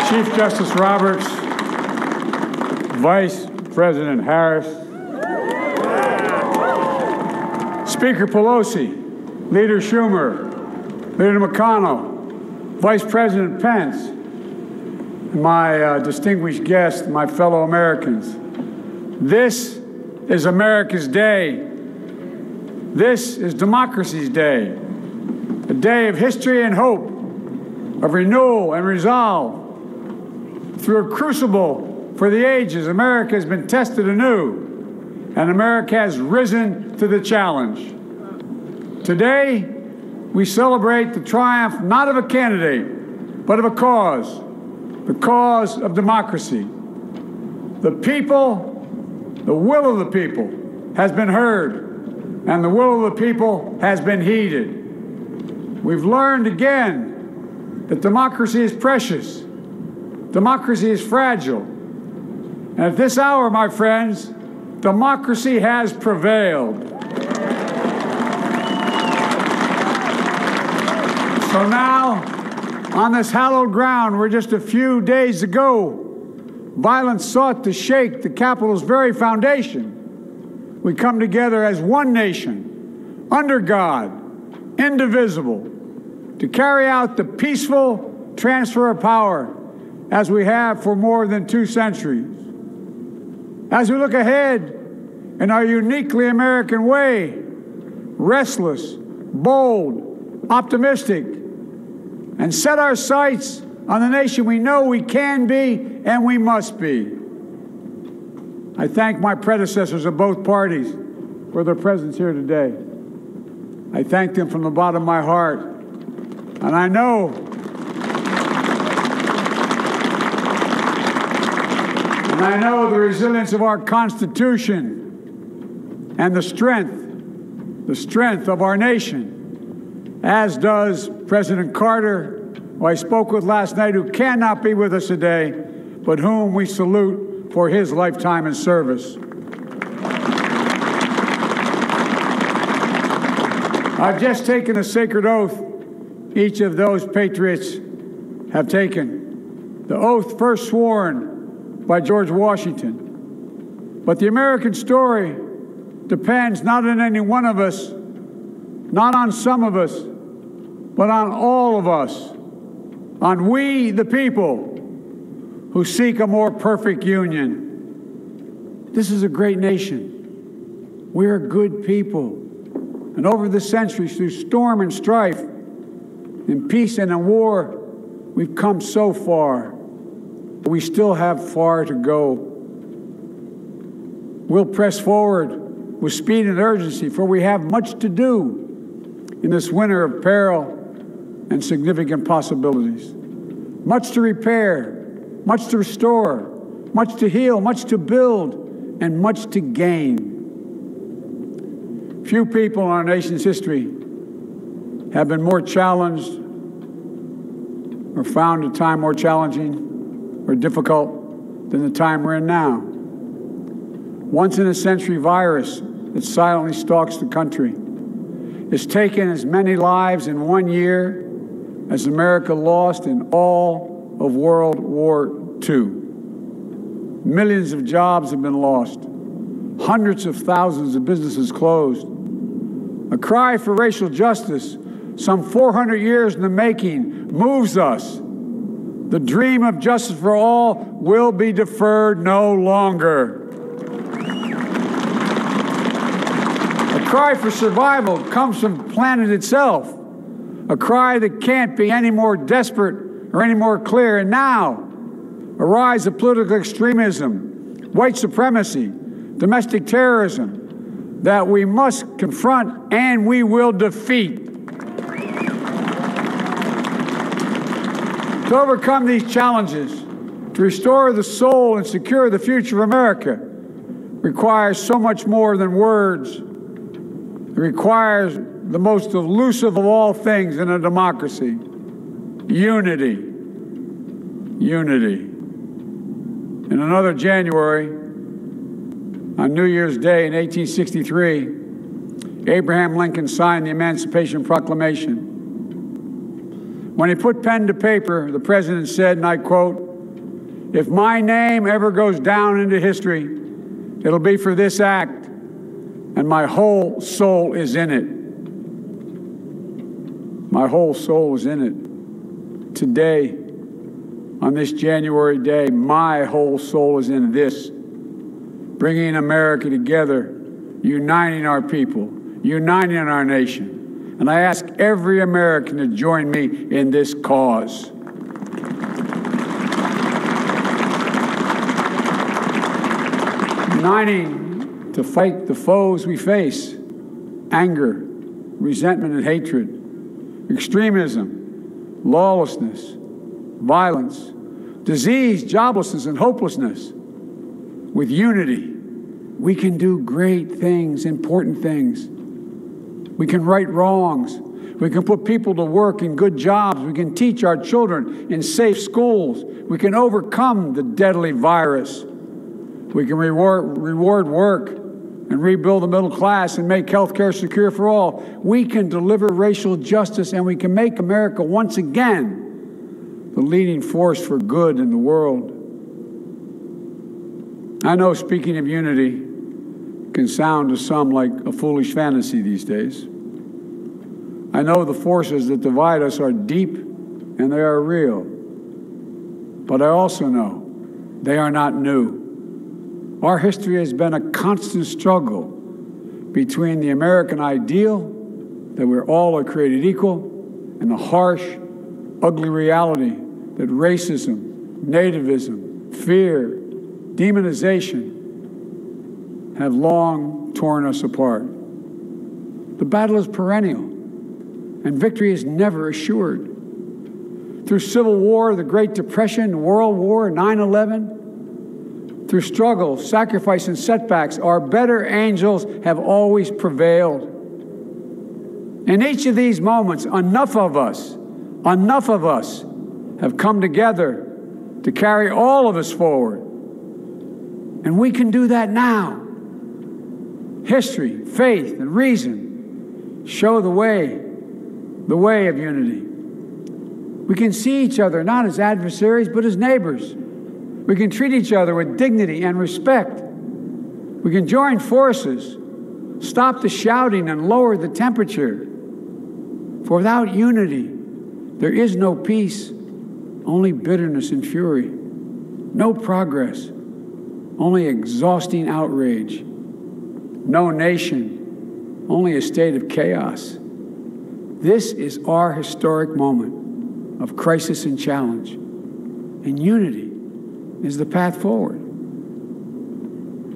Chief Justice Roberts, Vice President Harris, Speaker Pelosi, Leader Schumer, Leader McConnell, Vice President Pence, and my distinguished guests, my fellow Americans. This is America's day. This is democracy's day, a day of history and hope, of renewal and resolve. Through a crucible for the ages, America has been tested anew, and America has risen to the challenge. Today, we celebrate the triumph not of a candidate, but of a cause, the cause of democracy. The people, the will of the people has been heard, and the will of the people has been heeded. We've learned again that democracy is precious. Democracy is fragile. And at this hour, my friends, democracy has prevailed. So now, on this hallowed ground where just a few days ago, violence sought to shake the Capitol's very foundation, we come together as one nation, under God, indivisible, to carry out the peaceful transfer of power as we have for more than 2 centuries. As we look ahead in our uniquely American way, restless, bold, optimistic, and set our sights on the nation we know we can be and we must be. I thank my predecessors of both parties for their presence here today. I thank them from the bottom of my heart. And I know the resilience of our Constitution and the strength of our nation, as does President Carter, who I spoke with last night, who cannot be with us today, but whom we salute for his lifetime in service. I've just taken a sacred oath each of those patriots have taken, the oath first sworn by George Washington. But the American story depends not on any one of us, not on some of us, but on all of us, on we, the people, who seek a more perfect union. This is a great nation. We are good people. And over the centuries, through storm and strife, in peace and in war, we've come so far. But we still have far to go. We'll press forward with speed and urgency, for we have much to do in this winter of peril and significant possibilities. Much to repair, much to restore, much to heal, much to build, and much to gain. Few people in our nation's history have been more challenged or found a time more challenging or difficult than the time we're in now. Once-in-a-century virus that silently stalks the country has taken as many lives in 1 year as America lost in all of World War II. Millions of jobs have been lost. Hundreds of thousands of businesses closed. A cry for racial justice, some 400 years in the making, moves us. The dream of justice for all will be deferred no longer. A cry for survival comes from the planet itself. A cry that can't be any more desperate or any more clear. And now, a rise of political extremism, white supremacy, domestic terrorism, that we must confront and we will defeat. To overcome these challenges, to restore the soul and secure the future of America, requires so much more than words. It requires the most elusive of all things in a democracy: unity. Unity. In another January, on New Year's Day in 1863, Abraham Lincoln signed the Emancipation Proclamation. When he put pen to paper, the president said, and I quote, If my name ever goes down into history, it'll be for this act, and my whole soul is in it. My whole soul is in it. Today, on this January day, my whole soul is in this, bringing America together, uniting our people, uniting our nation. And I ask every American to join me in this cause. Uniting to fight the foes we face: anger, resentment and hatred, extremism, lawlessness, violence, disease, joblessness, and hopelessness. With unity, we can do great things, important things. We can right wrongs. We can put people to work in good jobs. We can teach our children in safe schools. We can overcome the deadly virus. We can reward work and rebuild the middle class and make health care secure for all. We can deliver racial justice, and we can make America once again the leading force for good in the world. I know speaking of unity can sound to some like a foolish fantasy these days. I know the forces that divide us are deep and they are real. But I also know they are not new. Our history has been a constant struggle between the American ideal that we're all are created equal and the harsh, ugly reality that racism, nativism, fear, demonization have long torn us apart. The battle is perennial, and victory is never assured. Through Civil War, the Great Depression, World War, 9/11, through struggle, sacrifice, and setbacks, our better angels have always prevailed. In each of these moments, enough of us have come together to carry all of us forward. And we can do that now. History, faith, and reason show the way of unity. We can see each other not as adversaries, but as neighbors. We can treat each other with dignity and respect. We can join forces, stop the shouting, and lower the temperature. For without unity, there is no peace, only bitterness and fury. No progress, only exhausting outrage. No nation, only a state of chaos. This is our historic moment of crisis and challenge, and unity is the path forward.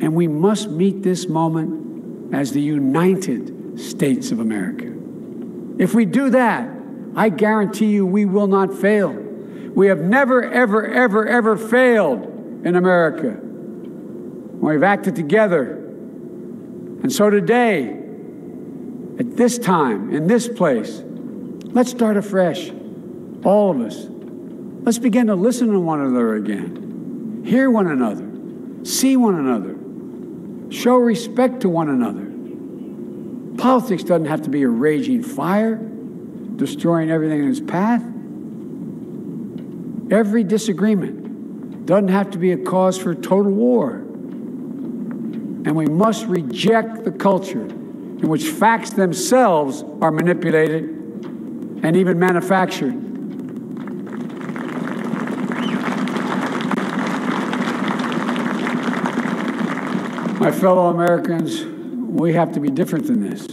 And we must meet this moment as the United States of America. If we do that, I guarantee you we will not fail. We have never, ever, ever, ever failed in America. We've acted together. And so today, at this time, in this place, let's start afresh, all of us. Let's begin to listen to one another again. Hear one another, see one another, show respect to one another. Politics doesn't have to be a raging fire, destroying everything in its path. Every disagreement doesn't have to be a cause for total war. And we must reject the culture in which facts themselves are manipulated and even manufactured. My fellow Americans, we have to be different than this.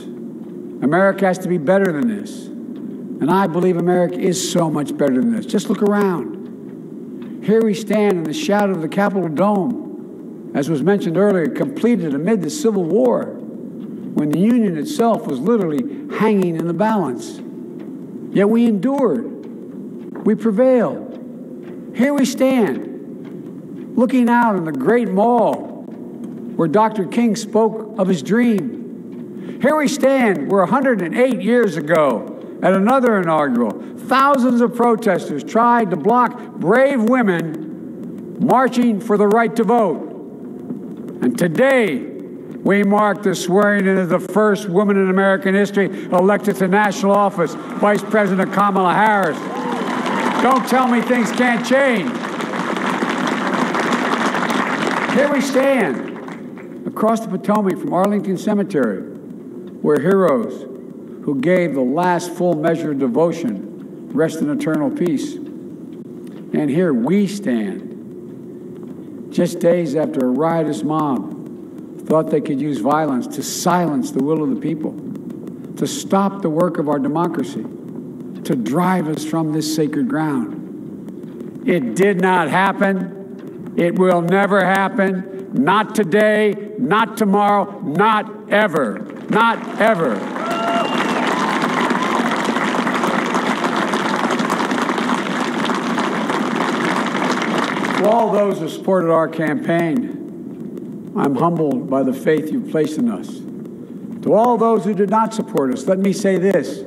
America has to be better than this. And I believe America is so much better than this. Just look around. Here we stand in the shadow of the Capitol Dome, as was mentioned earlier, completed amid the Civil War, when the Union itself was literally hanging in the balance. Yet we endured. We prevailed. Here we stand, looking out on the great mall where Dr. King spoke of his dream. Here we stand where 108 years ago, at another inaugural, thousands of protesters tried to block brave women marching for the right to vote. And today, we mark the swearing in of the first woman in American history elected to national office, Vice President Kamala Harris. Don't tell me things can't change. Here we stand across the Potomac from Arlington Cemetery, where heroes who gave the last full measure of devotion rest in eternal peace. And here we stand, just days after a riotous mob thought they could use violence to silence the will of the people, to stop the work of our democracy, to drive us from this sacred ground. It did not happen. It will never happen. Not today, not tomorrow, not ever. Not ever. To all those who supported our campaign, I'm humbled by the faith you've placed in us. To all those who did not support us, let me say this.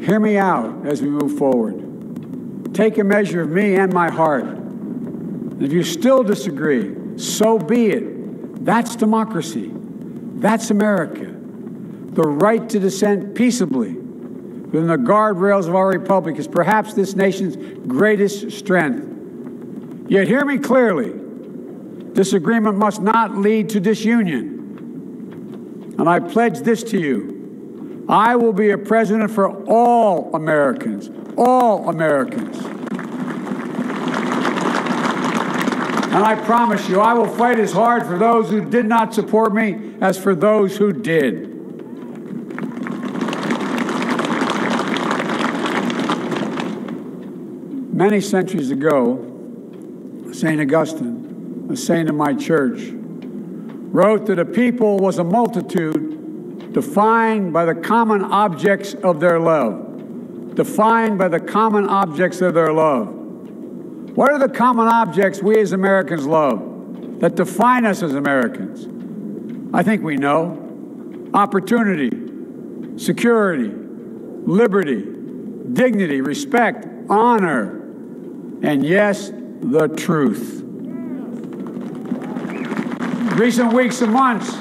Hear me out as we move forward. Take a measure of me and my heart. And if you still disagree, so be it. That's democracy. That's America. The right to dissent peaceably within the guardrails of our republic is perhaps this nation's greatest strength. Yet hear me clearly. Disagreement must not lead to disunion. And I pledge this to you. I will be a president for all Americans. All Americans. And I promise you, I will fight as hard for those who did not support me as for those who did. Many centuries ago, St. Augustine, a saint of my church, wrote that a people was a multitude defined by the common objects of their love. Defined by the common objects of their love. What are the common objects we as Americans love that define us as Americans? I think we know. Opportunity, security, liberty, dignity, respect, honor, and yes, the truth. Recent weeks and months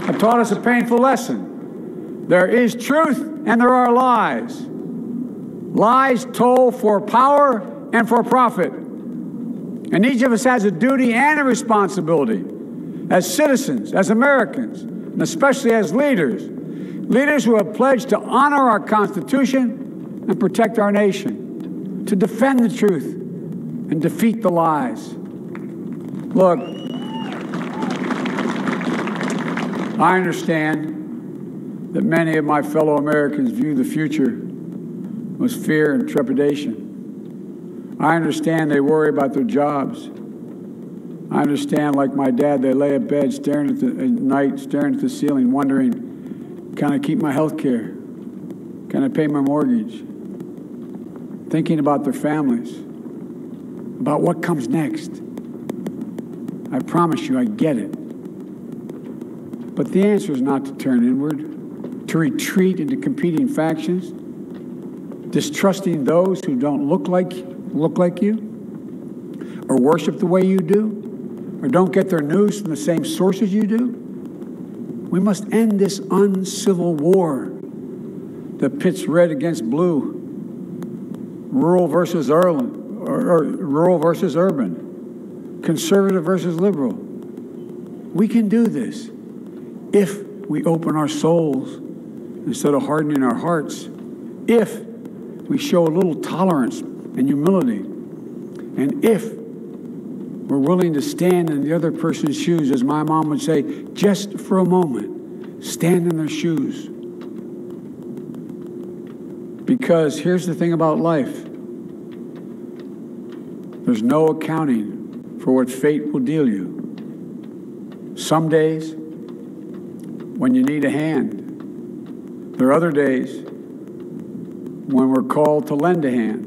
have taught us a painful lesson. There is truth and there are lies. Lies told for power and for profit. And each of us has a duty and a responsibility as citizens, as Americans, and especially as leaders. Leaders who have pledged to honor our Constitution and protect our nation, to defend the truth and defeat the lies. Look, I understand that many of my fellow Americans view the future with fear and trepidation. I understand they worry about their jobs. I understand, like my dad, they lay at bed staring at the ceiling, wondering, can I keep my health care? Can I pay my mortgage? Thinking about their families, about what comes next. I promise you, I get it. But the answer is not to turn inward, to retreat into competing factions, distrusting those who don't look like you, or worship the way you do, or don't get their news from the same sources you do. We must end this uncivil war that pits red against blue, rural versus urban, conservative versus liberal. We can do this if we open our souls instead of hardening our hearts, if we show a little tolerance and humility, and if we're willing to stand in the other person's shoes, as my mom would say, just for a moment, stand in their shoes. Because here's the thing about life. There's no accounting for what fate will deal you. Some days, when you need a hand. There are other days when we're called to lend a hand.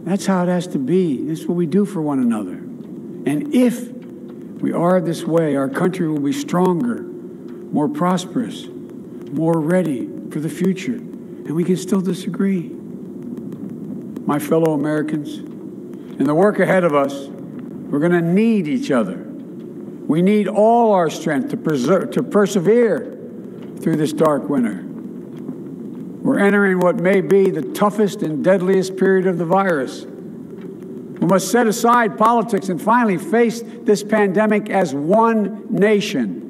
That's how it has to be. This is what we do for one another. And if we are this way, our country will be stronger, more prosperous, more ready for the future. And we can still disagree. My fellow Amerians, in the work ahead of us, we're going to need each other. We need all our strength to persevere through this dark winter. We're entering what may be the toughest and deadliest period of the virus. We must set aside politics and finally face this pandemic as one nation.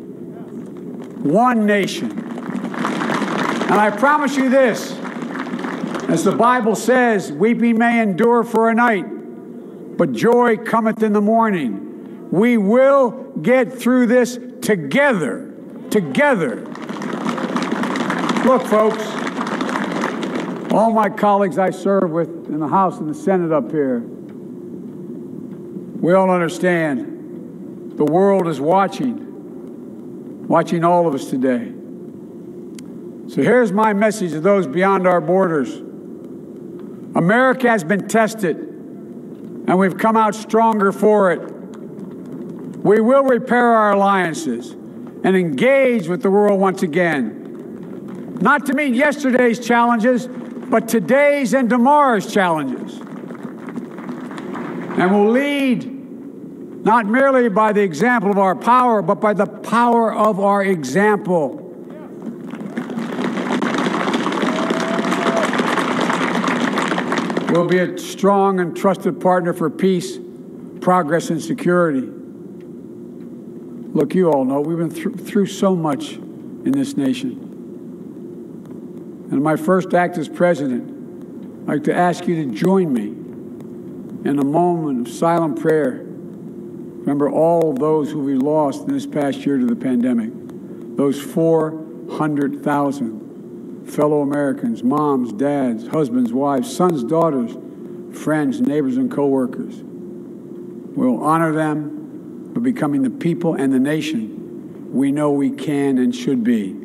One nation. And I promise you this, as the Bible says, weeping may endure for a night, but joy cometh in the morning. We will get through this together. Together. Look, folks, all my colleagues I serve with in the House and the Senate up here, we all understand the world is watching all of us today. So here's my message to those beyond our borders. America has been tested, and we've come out stronger for it. We will repair our alliances and engage with the world once again, not to meet yesterday's challenges, but today's and tomorrow's challenges. And we'll lead not merely by the example of our power, but by the power of our example. We'll be a strong and trusted partner for peace, progress, and security. Look, you all know we've been through so much in this nation. And in my first act as president, I'd like to ask you to join me in a moment of silent prayer. Remember all those who we lost in this past year to the pandemic. Those 400,000 fellow Americans, moms, dads, husbands, wives, sons, daughters, friends, neighbors, and co-workers. We'll honor them by becoming the people and the nation we know we can and should be.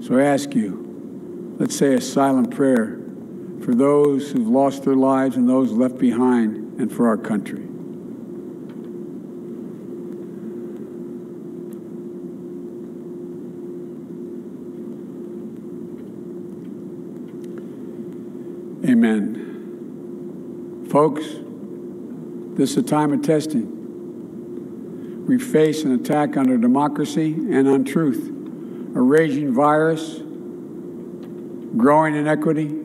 So I ask you, let's say a silent prayer for those who've lost their lives and those left behind, and for our country. Amen. Folks, this is a time of testing. We face an attack on our democracy and on truth, a raging virus, growing inequity,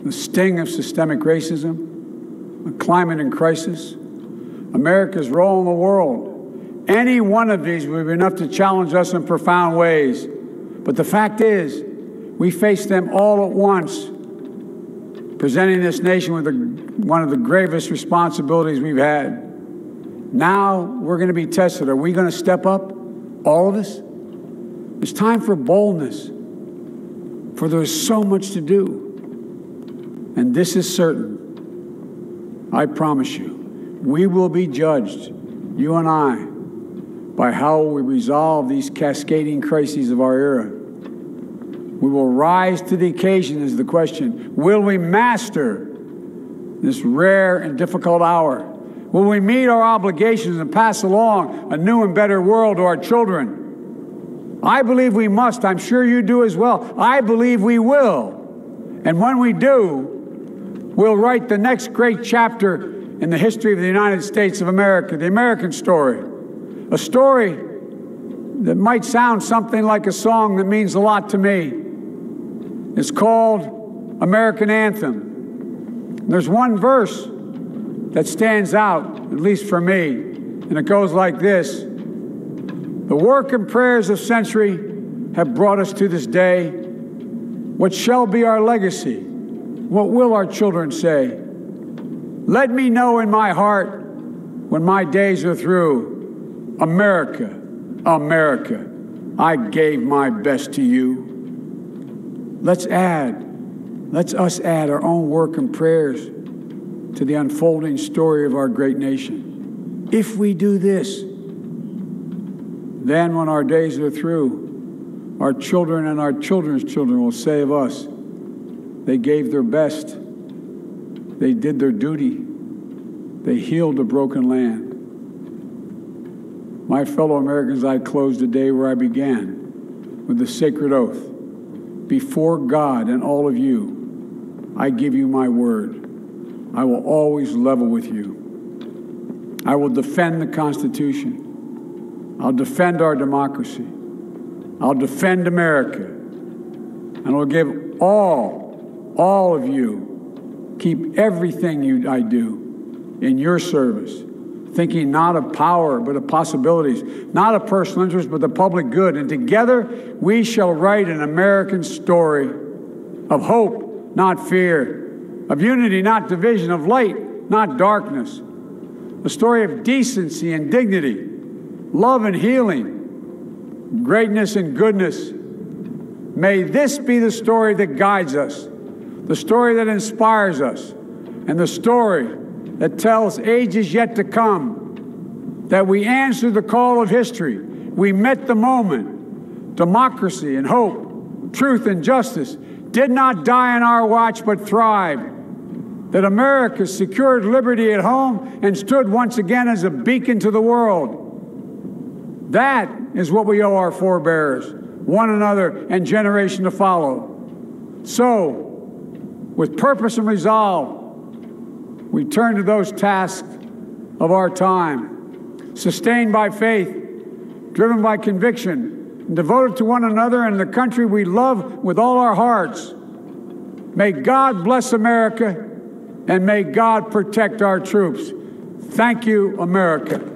the sting of systemic racism, a climate in crisis, America's role in the world. Any one of these would be enough to challenge us in profound ways. But the fact is, we face them all at once, presenting this nation with one of the gravest responsibilities we've had. Now we're going to be tested. Are we going to step up, all of us? It's time for boldness, for there's so much to do. And this is certain. I promise you, we will be judged, you and I, by how we resolve these cascading crises of our era. We will rise to the occasion is the question. Will we master this rare and difficult hour? Will we meet our obligations and pass along a new and better world to our children? I believe we must. I'm sure you do as well. I believe we will. And when we do, we'll write the next great chapter in the history of the United States of America, the American story. A story that might sound something like a song that means a lot to me. It's called American Anthem. There's one verse that stands out, at least for me, and it goes like this. The work and prayers of century have brought us to this day. What shall be our legacy? What will our children say? Let me know in my heart when my days are through, America, America, I gave my best to you. Let's us add our own work and prayers to the unfolding story of our great nation. If we do this, then when our days are through, our children and our children's children will say of us, they gave their best, they did their duty, they healed a broken land. My fellow Americans, I close the day where I began, with the sacred oath. Before God and all of you, I give you my word. I will always level with you. I will defend the Constitution. I'll defend our democracy. I'll defend America. And I'll give all of you, keep everything I do in your service, thinking not of power, but of possibilities, not of personal interest, but the public good. And together we shall write an American story of hope, not fear, of unity, not division, of light, not darkness, a story of decency and dignity, love and healing, greatness and goodness. May this be the story that guides us, the story that inspires us, and the story that tells ages yet to come that we answered the call of history. We met the moment. Democracy and hope, truth and justice did not die on our watch but thrived. That America secured liberty at home and stood once again as a beacon to the world. That is what we owe our forebears, one another, and generation to follow. So, with purpose and resolve, we turn to those tasks of our time, sustained by faith, driven by conviction, and devoted to one another and the country we love with all our hearts. May God bless America, and may God protect our troops. Thank you, America.